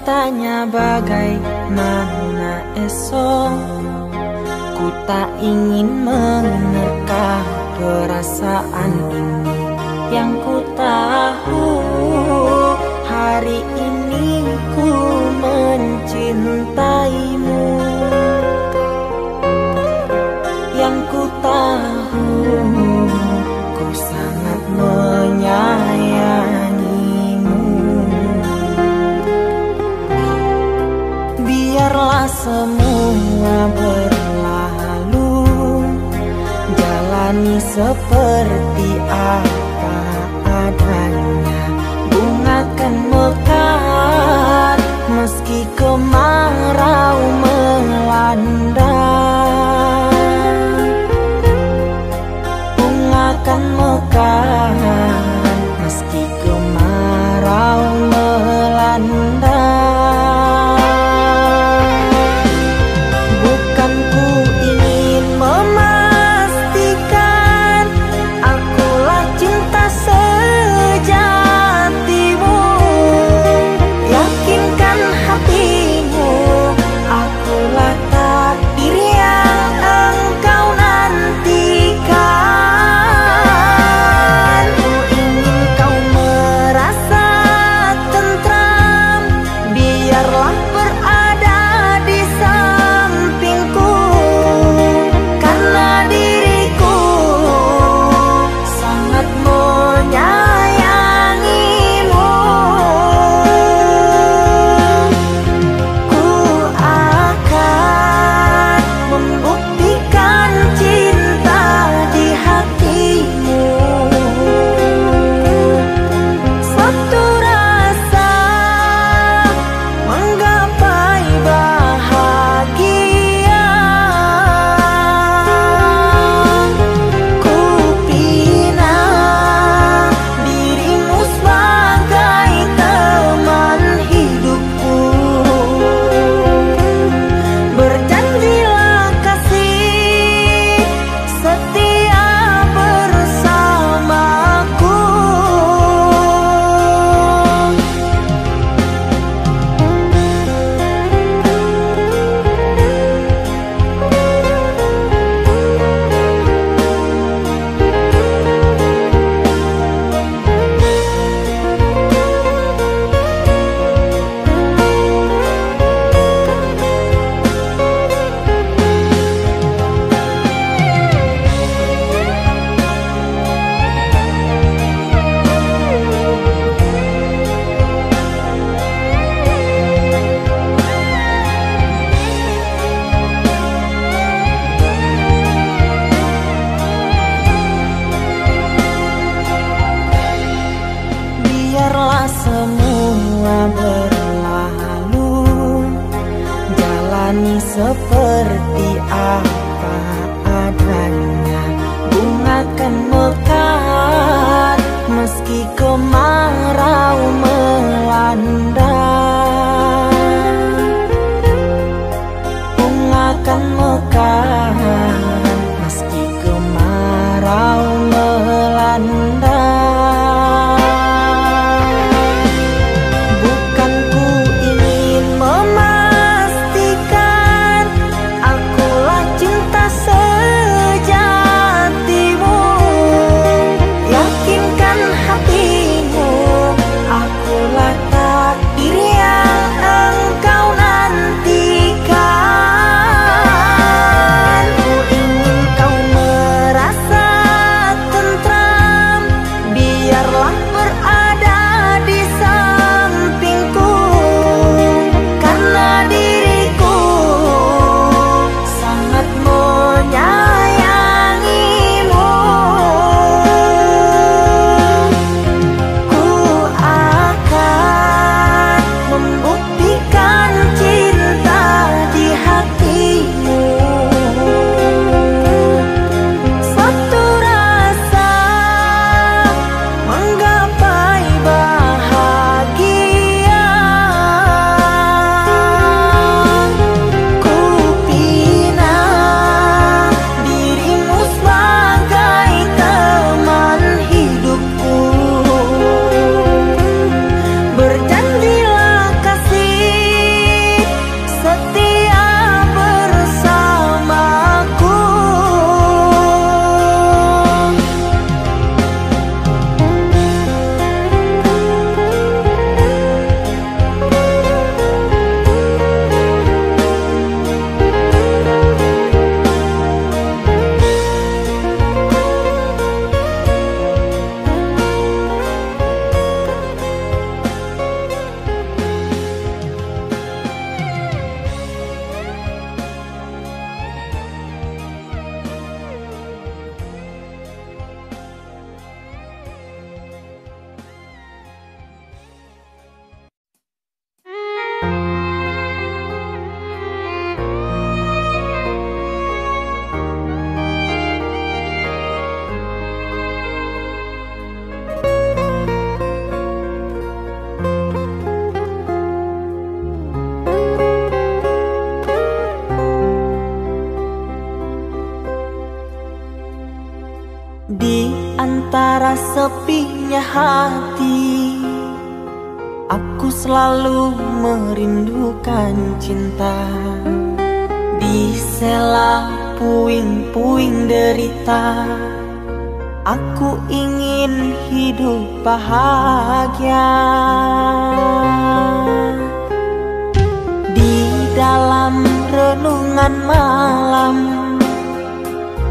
tanya bagaimana esok, ku tak ingin menerka perasaan ini. Yang ku tahu hari ini ku mencintaimu. Yang ku tahu ku sangat menyayangimu. Biarlah semua berlalu, jalani seperti apa adanya. Bunga kan mekar meski kemarau melanda. Bunga kan mekar meski kemarau melanda. Bukan ku ingin memastikan akulah cinta sejatimu. Yakinkan hatimu, akulah takdir yang engkau nantikan. Ku ingin kau merasa tentram, biarlah berada di sampingku. Karena diriku sangat menyayangimu. Ku akan membuktikan cinta di hatimu. Satu rasa menggapai bahagia. Ku pinang dirimu sebagai teman hidupku. Berjanjilah kasih setia bersamaku. Biarlah semua berlalu, jalani seperti apa adanya. Bunga kan mekar meski kemarau melanda. Bunga kan mekar meski kemarau melanda. Bukan ku ingin memastikan akulah cinta sejatimu. Yakinkan hatimu, akulah takdir yang Di antara sepinya hati, aku selalu merindukan cinta. Di sela puing-puing derita, aku ingin hidup bahagia. Di dalam renungan malam,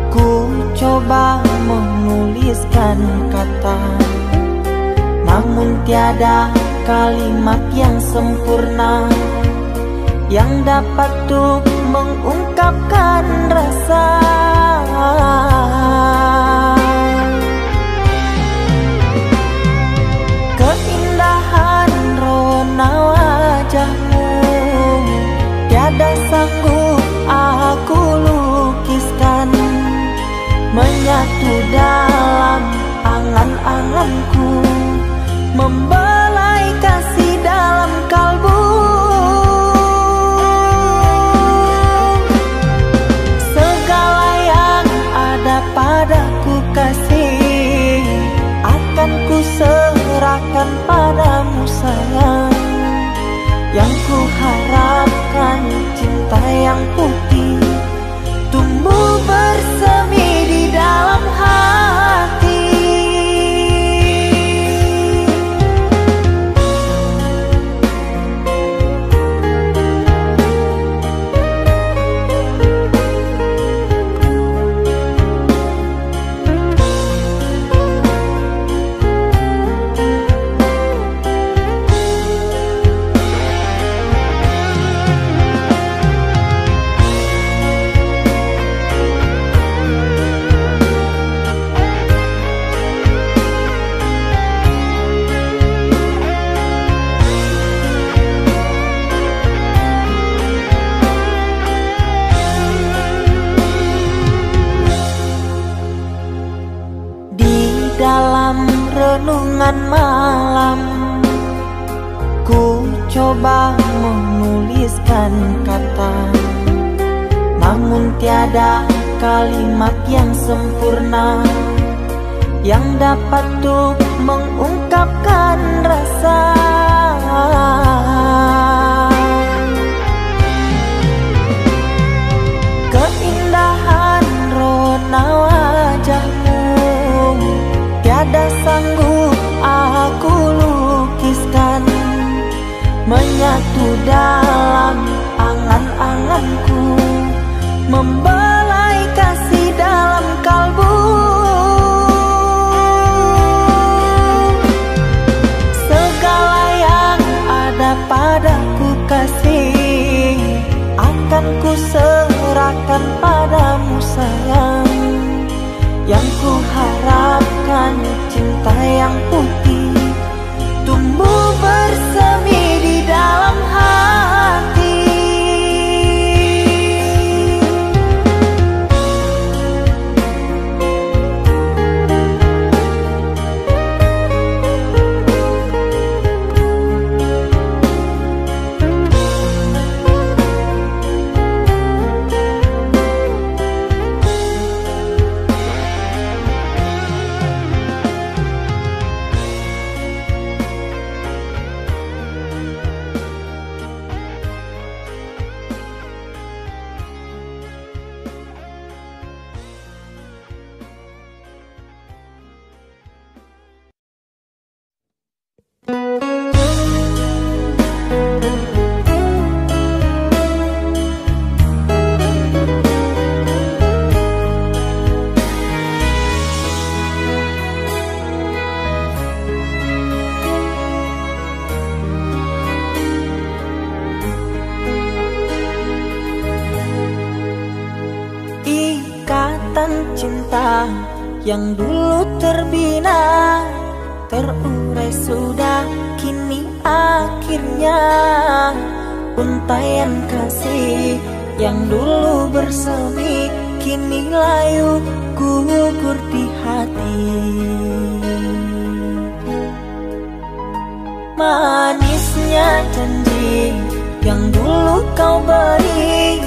ku coba menuliskan kata, namun tiada kalimat yang sempurna yang dapat untuk mengungkapkan rasa. Keindahan rona wajahmu tiada sanggup aku lukiskan, menyatu dalam angan-anganku, membelai kasih dalam kalbu. Segala yang ada padaku kasih, akan ku serahkan padamu sayang. Yang ku harapkan cinta yang putih tumbuh bersemi di dalam hati. Renungan malam, ku coba menuliskan kata, namun tiada kalimat yang sempurna yang dapat untuk mengungkapkan rasa. Keindahan rona wajahmu tiada sanggup aku lukiskan, menyatu dalam angan-anganku, membelai kasih dalam kalbu. Segala yang ada padaku kasih, akan ku serahkan padamu sayang. Yang ku harapkan cinta yang putih tumbuh bersemi di dalam hati. Cinta yang dulu terbina, terurai sudah kini akhirnya. Untaian kasih yang dulu bersemi, kini layu gugur di hati. Manisnya janji yang dulu kau beri,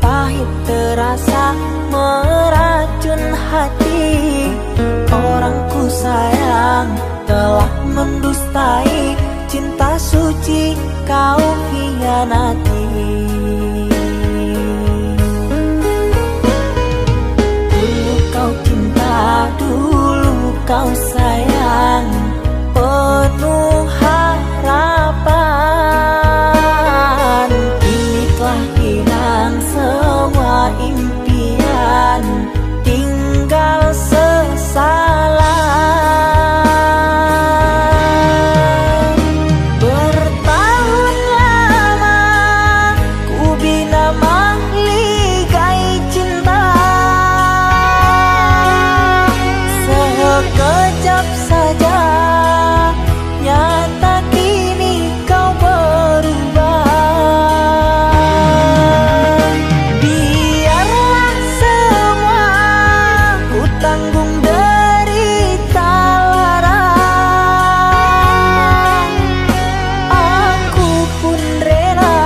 pahit terasa meracuni. meracun hati. Orang ku sayang telah mendustai cinta suci kau hianati. Dulu kau cinta, dulu kau sayang, penuh harapan. Kini telah hilang semua impian, tinggal sesalan. Bertahun lama ku bina mahligai cinta, sekejap saja nyata kini kau berubah. Biarlah semua ku tanggung derita lara, aku pun rela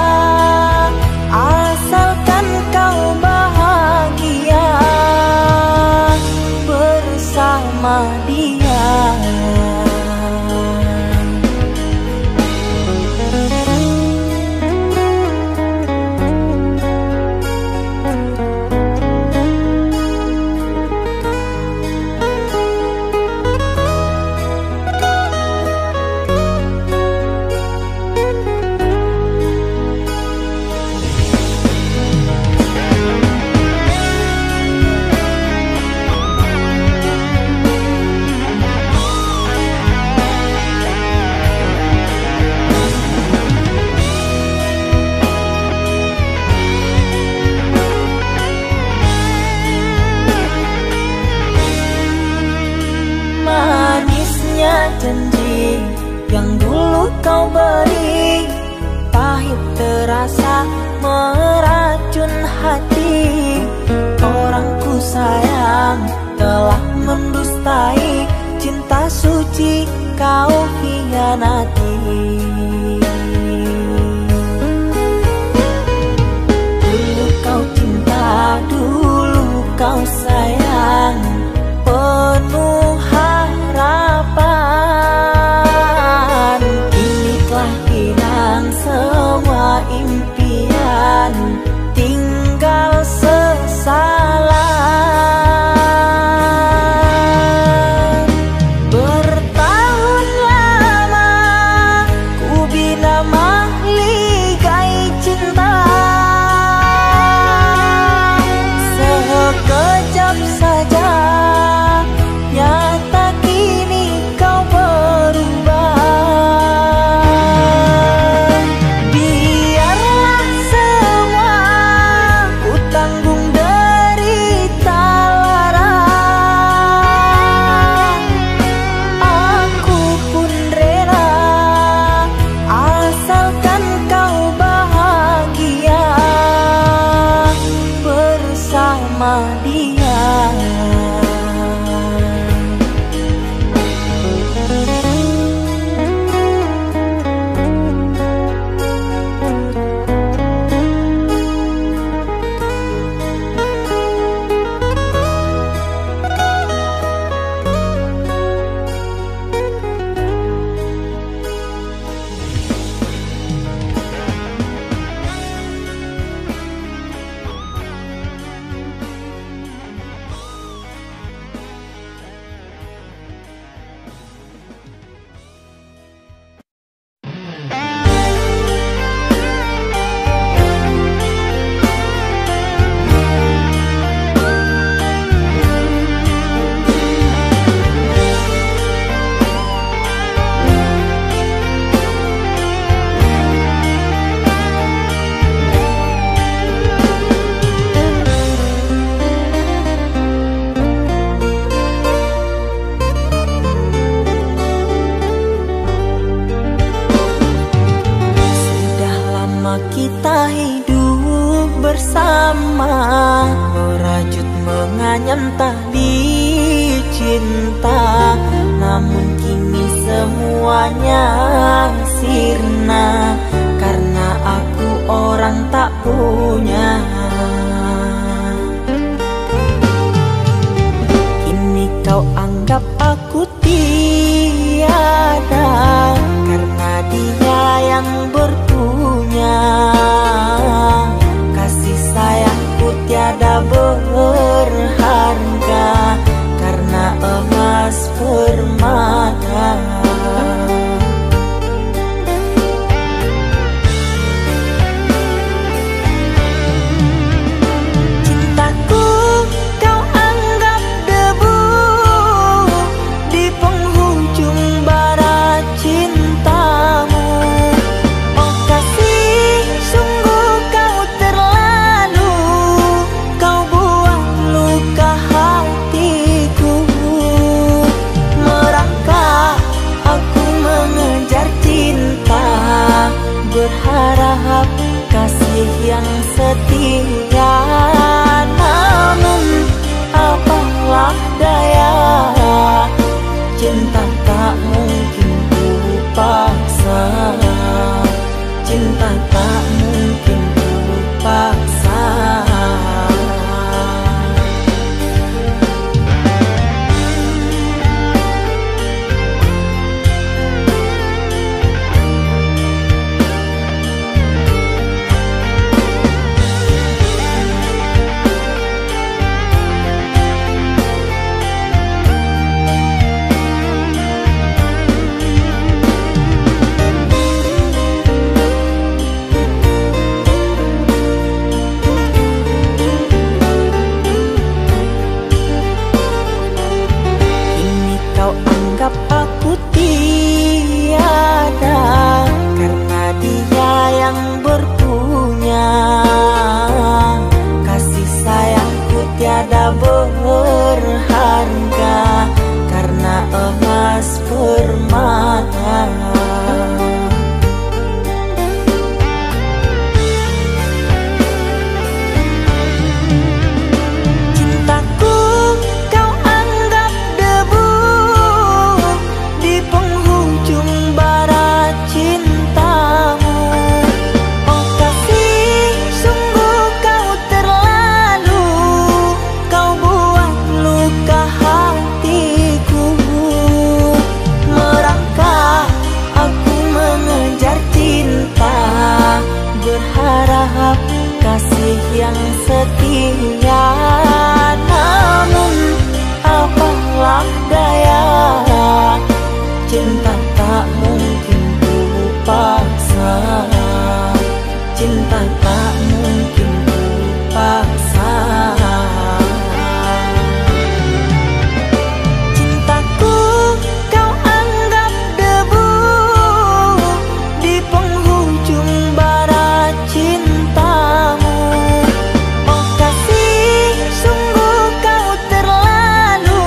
asalkan kau bahagia bersama dia. Manisnya janji yang dulu kau beri, pahit terasa meracun hati. Orang ku sayang telah mendustai cinta suci kau hianati. Dulu kau cinta, dulu kau sayang, penuh harapan. Kini telah hilang semua impian, tinggal sesalan. Bertahun lama ku bina mahligai cinta, sekejap saja nyata kini kau berubah. Biarlah semua ku tanggung derita lara, aku pun rela asalkan kau bahagia bersama dia. Kita hidup bersama, merajut menganyam tali cinta. Namun kini semuanya sirna, karena aku orang tak punya. kau anggap aku tiada, karena dia yang berpunya. Kasih sayangku tiada berharga, karena emas permata. Berharap kasih yang setia, namun apalah daya, cinta tak mungkin ku paksa, cinta tak mungkin ku paksa. Aku tiada, karena dia yang berpunya. Kasih sayangku tiada berharga, karena emas permata. Berharap kasih yang setia, namun apalah daya, cinta tak mungkin ku paksa, cinta tak mungkin ku paksa. Cintaku kau anggap debu di penghujung bara cintamu. Oh kasih, sungguh kau terlalu,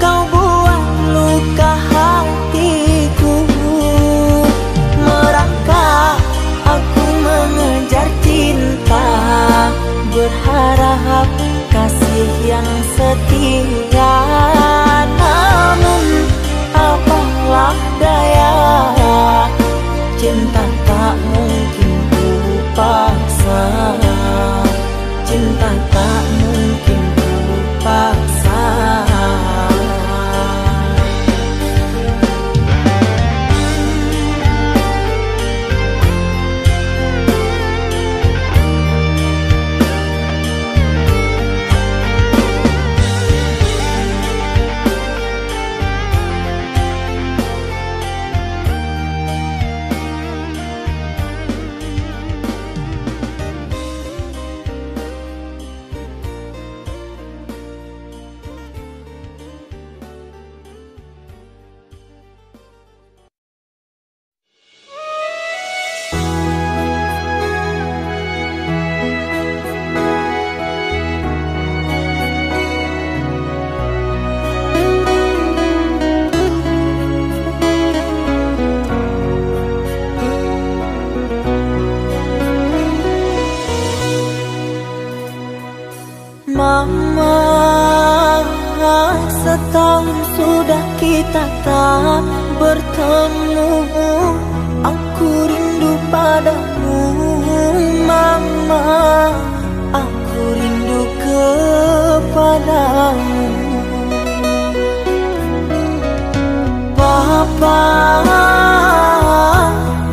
kau buat luka hatiku. Merangkak aku mengejar cinta, berharap kasih yang setia, namun apalah daya, cinta tak mungkin ku paksa, cinta tak mungkin ku paksa. Mama, setahun sudah kita tak bertemu. Aku rindu padamu, Mama. Aku rindu kepadamu. Papa,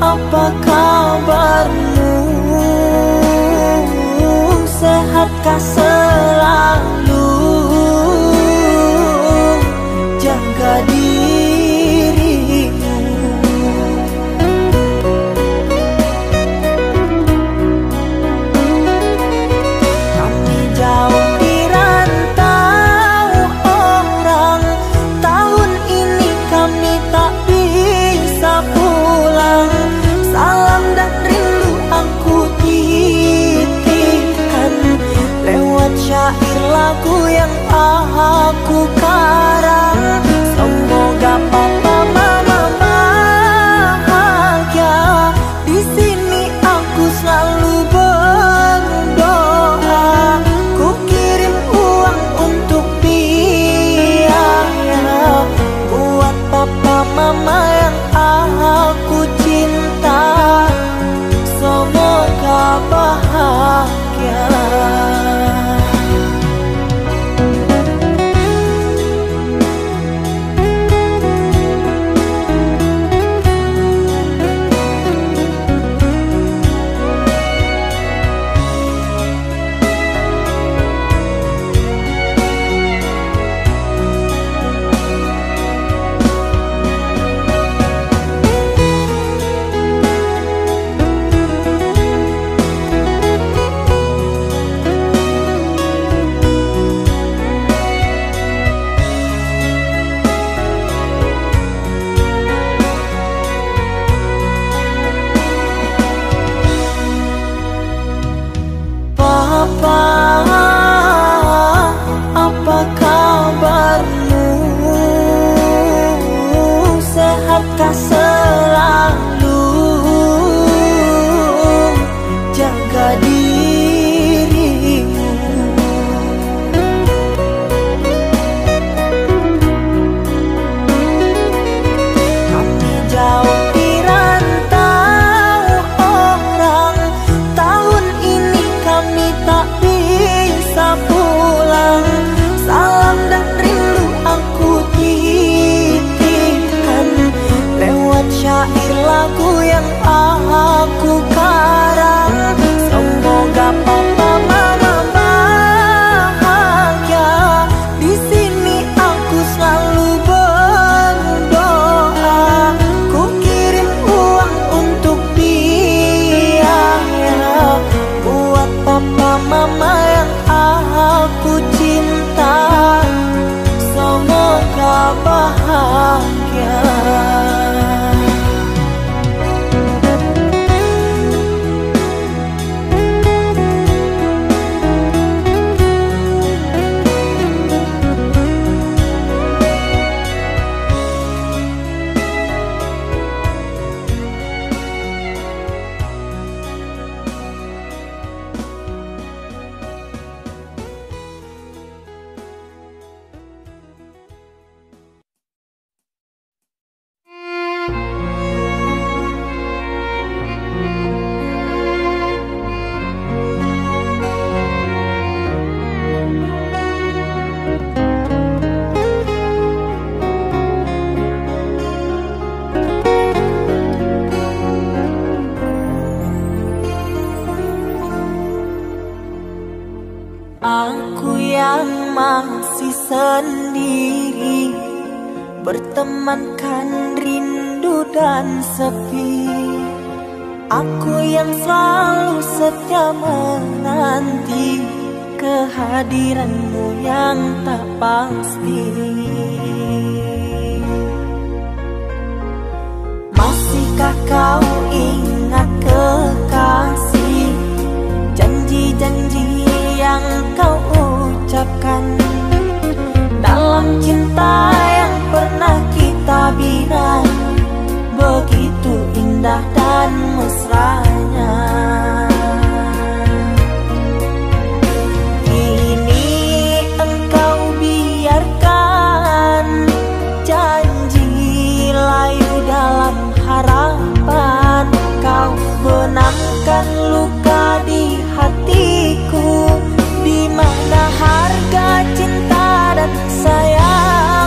apa kabarmu? Sehatkah selalu? Jaga dirimu. Kami jauh di rantau orang, tahun ini kami tak bisa pulang. Salam dan rindu aku titipkan lewat syair lagu yang aku karang. Semoga papa mama bahagia. Di sini aku selalu berdoa. Ku kirim uang untuk biaya buat papa mama yang aku cinta. Semoga bahagia. Papa, apa kabarmu? Sehatkah selalu? Jaga dirimu. Kami jauh di rantau orang, tahun ini kami tak bisa pulang. Salam dan rindu aku titipkan lewat syair lagu yang aku karang. Semoga papa mama bahagia. Di sini aku selalu berdoa. Ku kirim uang untuk biaya buat papa mama yang aku cinta. Semoga bahagia. Aku yang masih sendiri, bertemankan rindu dan sepi. Aku yang selalu setia menanti kehadiranmu yang tak pasti. Masihkah kau ingat kekasih, janji-janji yang kau ucapkan dalam cinta yang pernah kita bina? Begitu indah dan mesranya. Kini engkau biarkan janji layu dalam harapan. Kau benamkan luka di hatiku, di mana harga cinta dan sayang.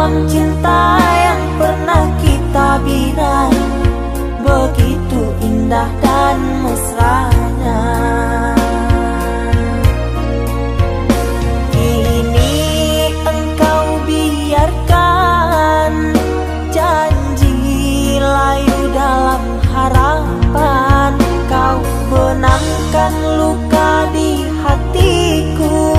dalam cinta yang pernah kita bina, begitu indah dan mesranya. Kini engkau biarkan janji layu dalam harapan, kau benamkan luka di hatiku,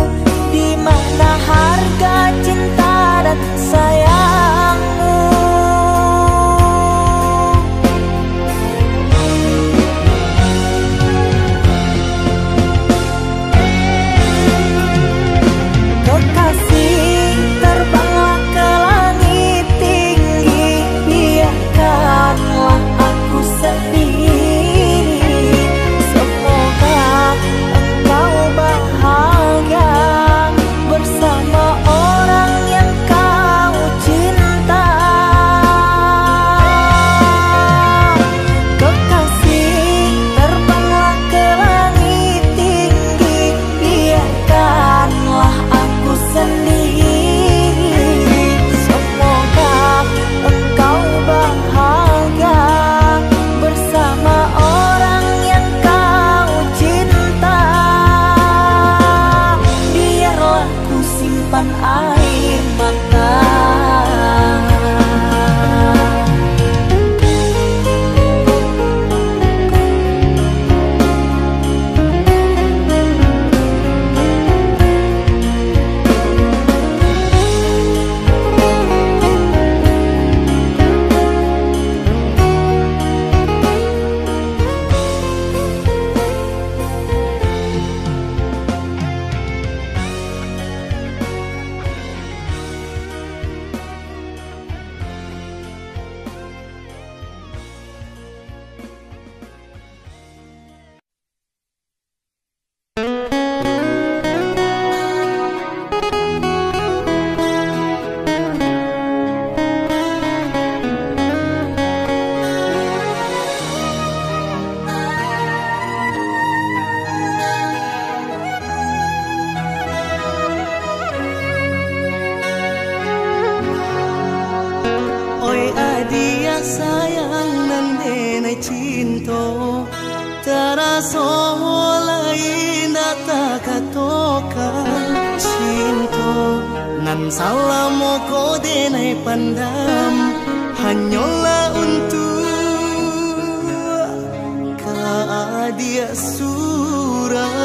di mana harga cinta dan sayangmu. Kekasih, terbanglah ke langit tinggi, biarkanlah aku sendiri. Semoga engkau bahagia bersama orang yang kau cinta. Kekasih, terbanglah ke langit tinggi, biarkanlah aku sendiri. Semoga engkau bahagia bersama orang yang kau cinta. Biarlah ku simpan air mata. Oi adia sayang nandene cinto, taraso lain data katokan cinto, nan salamo ko denai pandam, hanyola untuk kaadia surah.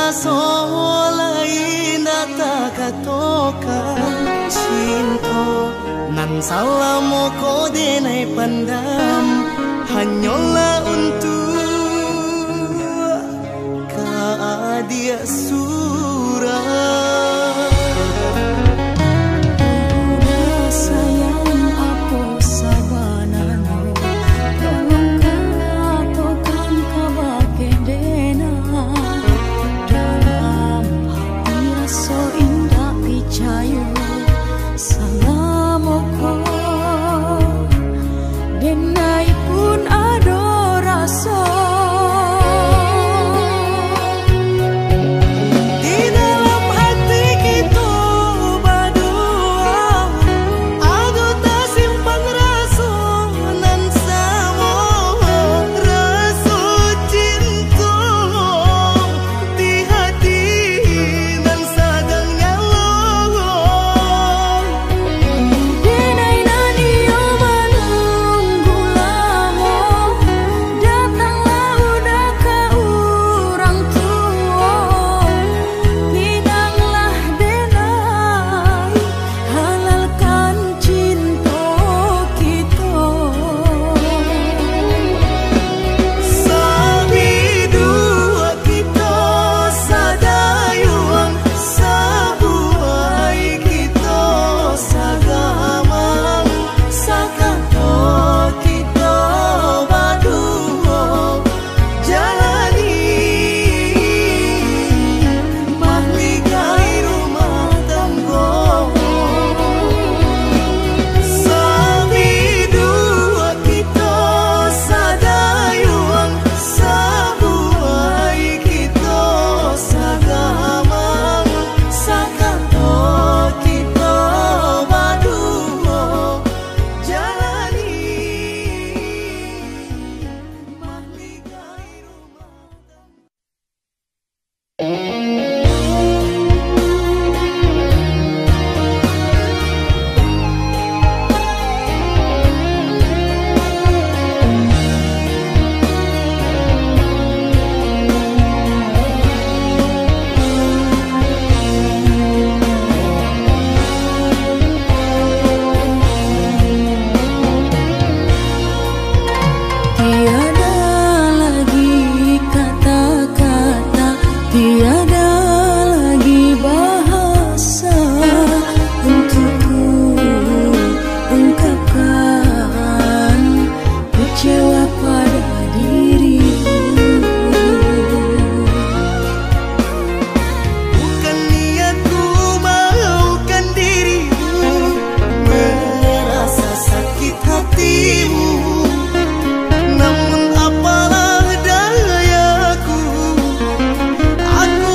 taraso lain data katokan cinta nan salah mo ko denai pandam hanyalah untuk dia surah. Udah sayang aku sabanana tolong katakan kabake dena dalam hati rasa indah picayo salamoko denai pun ada rasa. Namun apalah dayaku, aku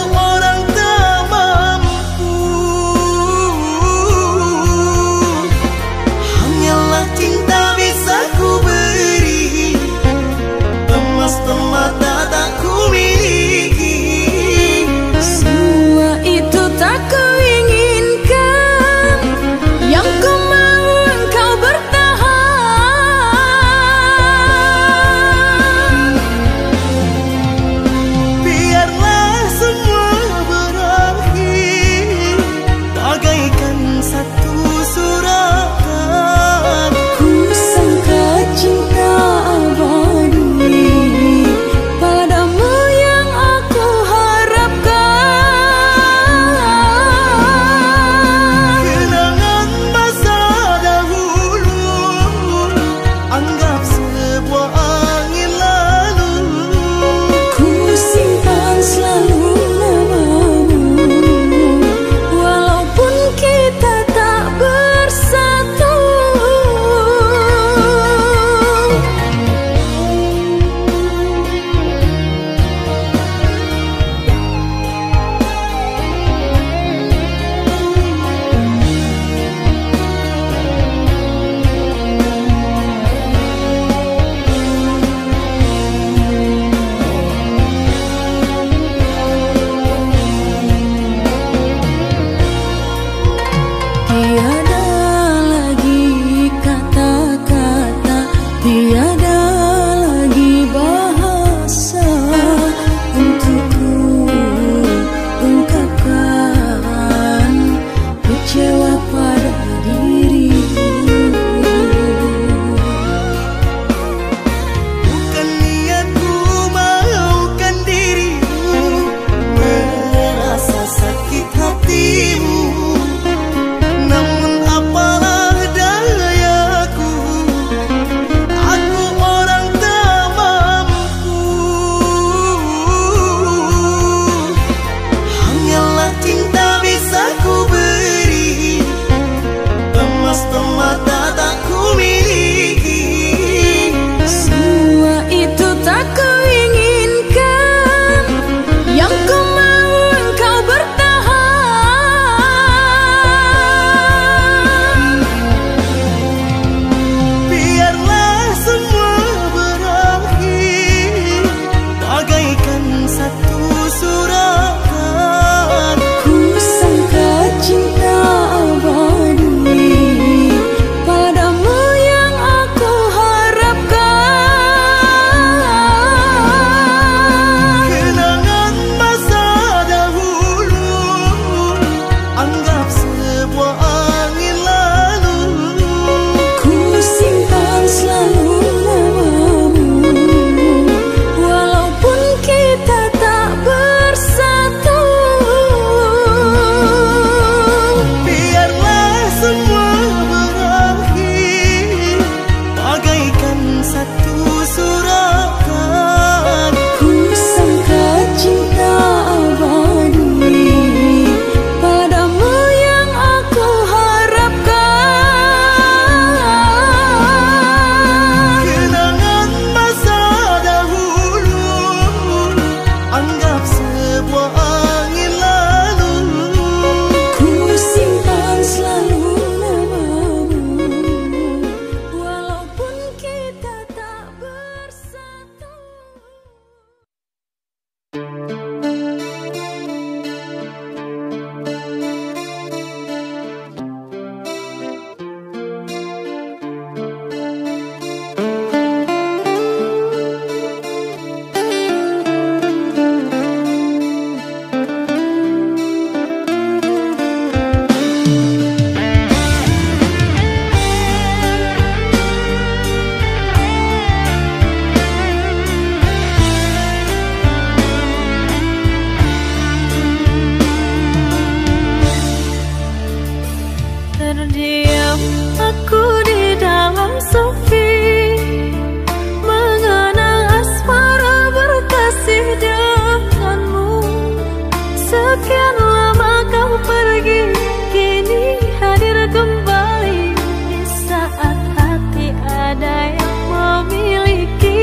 Sekian lama kau pergi, kini hadir kembali di saat hati ada yang memiliki.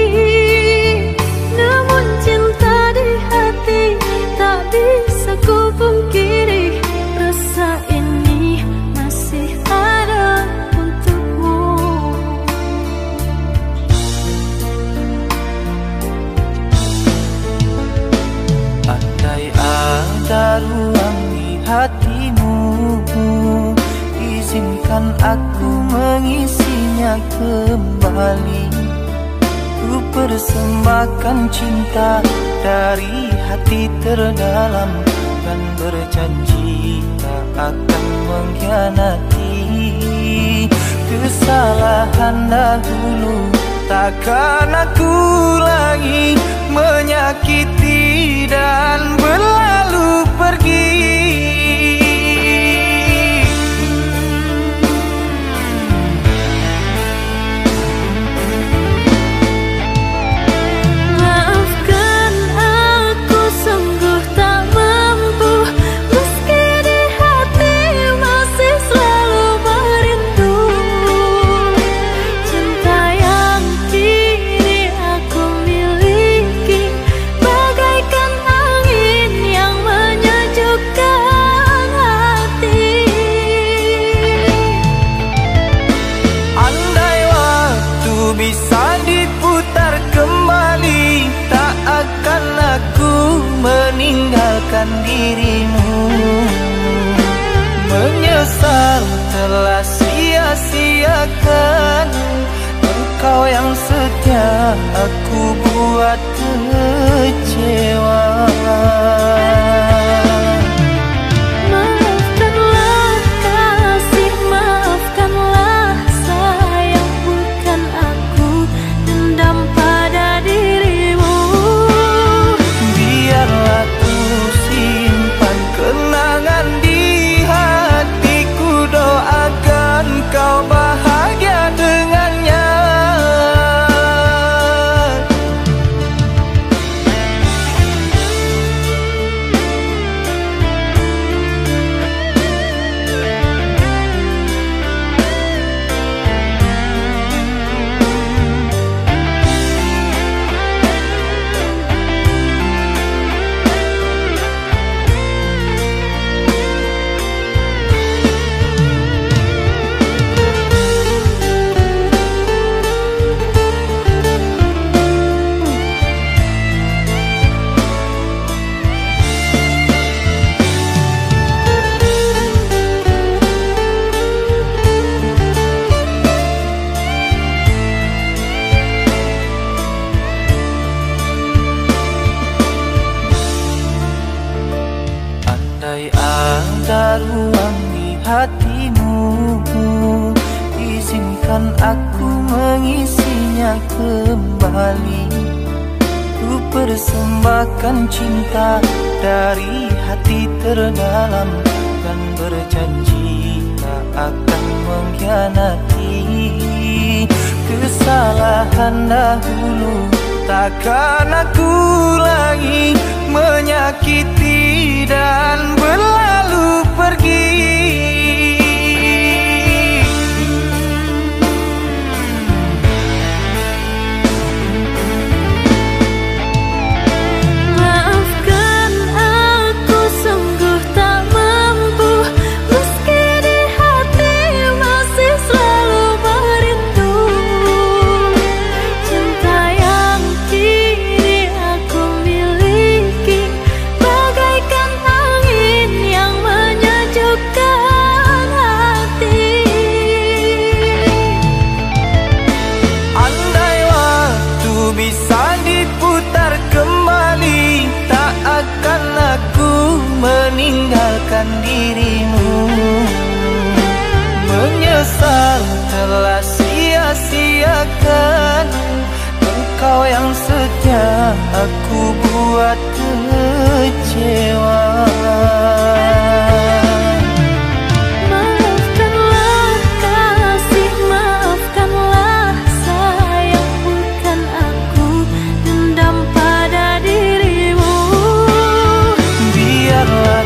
Namun cinta di hati tak bisa ku pungkiri, rasa ini masih ada untukmu. Andai ada ruang di hatimu, izinkan aku mengisinya kembali. Ku persembahkan cinta dari hati terdalam, dan berjanji tak akan mengkhianati. Kesalahan dahulu takkan aku lagi menyakiti dan berlalu pergi. Maafkan aku sungguh tak mampu, meski di hati masih selalu merindu. Cinta yang kini aku miliki bagaikan angin yang menyejukkan hati. Andai waktu bisa diputar kembali, tak akan aku meninggalkan dirimu. Menyesal telah sia-siakan engkau yang setia, aku buat kecewa. Maafkanlah kasih, maafkanlah sayang, bukan aku dendam pada dirimu. Biarlah ku simpan kenangan di hatiku, doakan kau bahagia dengannya. Andai ada ruang di hatimu, izinkan aku mengisinya kembali. Ku persembahkan cinta dari hati terdalam, dan berjanji tak akan mengkhianati. Kesalahan dahulu takkan aku lagi menyakiti dan berlalu pergi. Maafkan aku sungguh tak mampu, meski di hati masih selalu merindu. Cinta yang kini aku miliki bagaikan angin yang menyejukkan hati. Andai waktu bisa diputar kembali, tak akan aku meninggalkan dirimu. Menyesal telah sia-siakan engkau yang setia, aku buat kecewa. Maafkanlah kasih, maafkanlah sayang, bukan aku dendam pada dirimu. Biarlah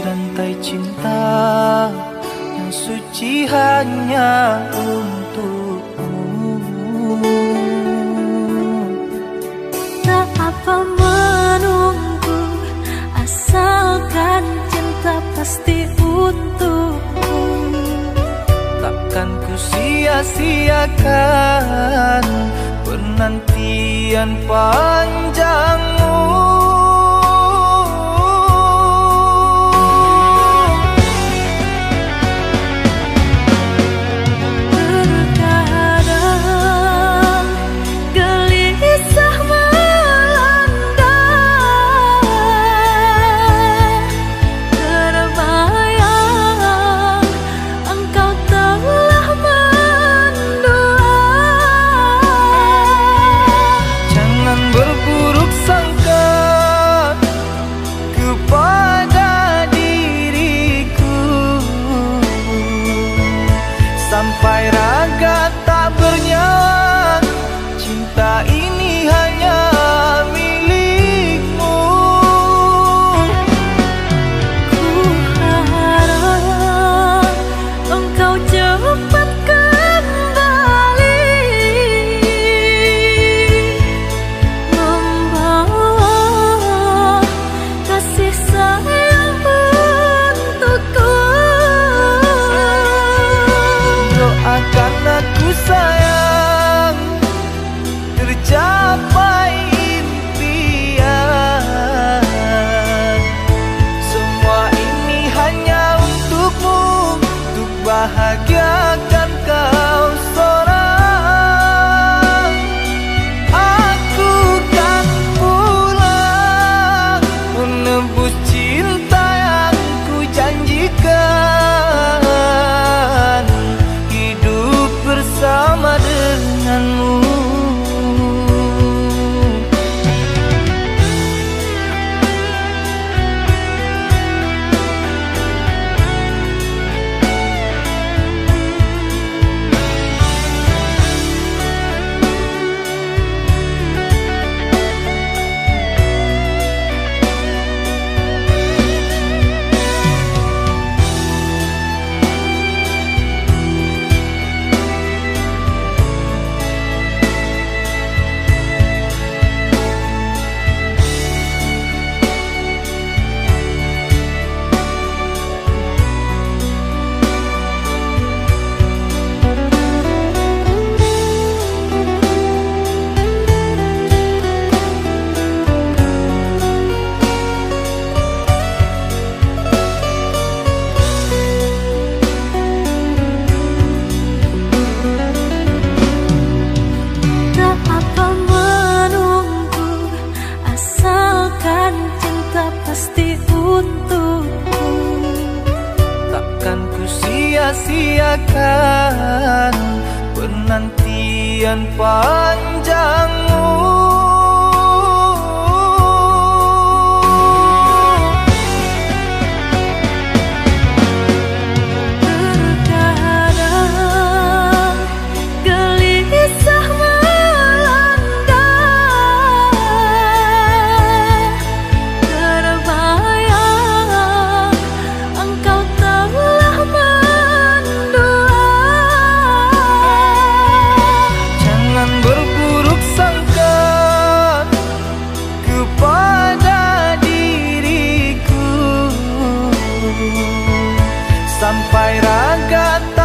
rantai cinta yang suci hanya untukmu. Tak apa menunggu, asalkan cinta pasti untukku. Takkan ku sia-siakan penantian panjangmu. Terkadang gelisah melanda, terbayang engkau telah mendua. Jangan berburuk sangka kepada diriku, sampai raga tak bernyawa. Cinta ini hanya milikmu. Ku harap engkau cepat kembali, membawa kasih sayang untukku. Doakan aku sayang, tercapai impian. Semua ini hanya untukmu, untuk bahagiakan kau seorang. Aku kan pulang menebus cinta yang ku janjikan, hidup bersama denganmu. Tak apa menunggu, asalkan cinta pasti untukku. Takkan ku sia-siakan penantian panjangmu. Terkadang gelisah melanda, terbayang engkau telah mendua. Jangan berburuk sangka kepada diriku, sampai raga tak